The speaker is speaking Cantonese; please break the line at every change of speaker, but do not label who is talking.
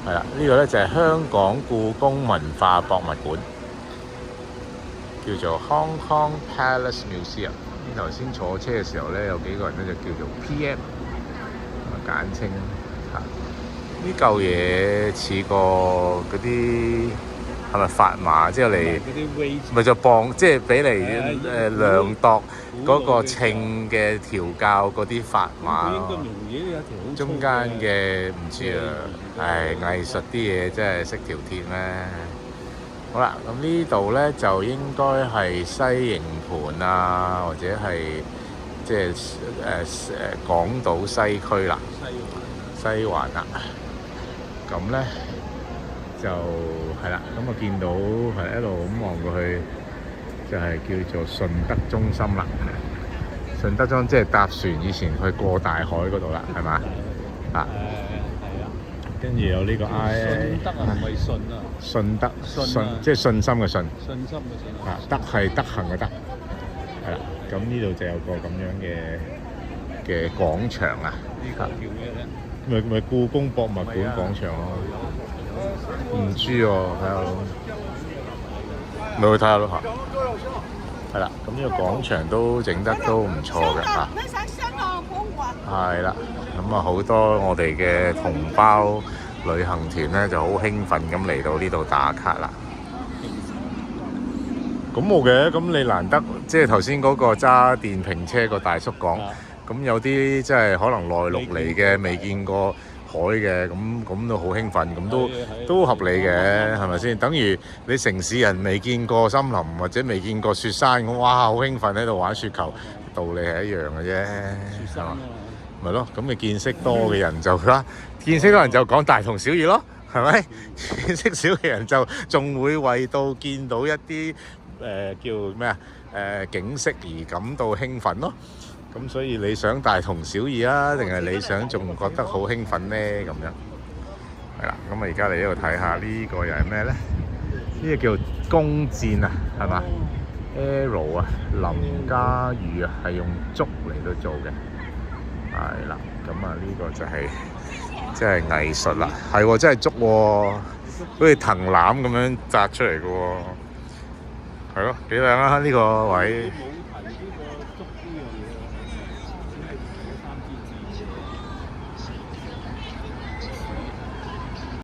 係啦，呢個咧就係香港故宮文化博物館，叫做 Hong Kong Palace Museum。頭先坐車嘅時候咧，有幾個人咧就叫做 PM， 簡稱嚇。呢嚿嘢似個嗰啲係咪砝碼？即係嚟咪就磅，即係俾嚟量度嗰個稱嘅調校嗰啲砝碼咯。中間嘅唔知啊，藝術啲嘢真係識條鐵咩？好啦，咁呢度咧就應該係西營盤啊，或者係即係港島西區啦，西環啦。咁咧就係啦，咁我見到係一路咁望過去，就係叫做順德中心啦。順德中心即係搭船以前去過大海嗰度啦，係嘛？啊，
係啊。
跟住有呢個
順德啊，唔係順啊。
順德
信
即係信心嘅信。
信心嘅信
啊，德係德行嘅德。係啦，咁呢度就有個咁樣嘅廣場啊。
呢個叫咩咧？
咪故宮博物館廣場咯。唔知喎，睇下咯。咪去睇下咯嚇。係啦，咁呢個廣場都整得都唔錯嘅嚇。係啦，咁啊好多我哋嘅同胞旅行團咧就好興奮咁嚟到呢度打卡啦。咁冇嘅，咁你難得即係頭先嗰個揸電瓶車個大叔講，咁有啲即係可能內陸嚟嘅未見過海嘅，咁都好興奮，咁都合理嘅，係咪先？等於你城市人未見過森林或者未見過雪山，咁哇好興奮喺度玩雪球，道理係一樣嘅啫，係嘛？咪咯，咁你見識多嘅人就啦，見識多人就講大同小異咯，係咪？見識少嘅人就仲會為到見到一啲叫咩啊景色而感到興奮咯。咁所以你想大同小異啊，定係你想仲覺得好興奮呢？咁樣係啦，咁啊而家嚟呢度睇下呢個又係咩呢？呢個叫弓箭啊，係嘛？Arrow 啊，林家裕啊，係用竹嚟到做嘅。係啦，咁啊呢個就係即係藝術啦，係喎，真係竹喎，好似藤籃咁樣紮出嚟嘅喎，係咯，幾靚啊呢個位。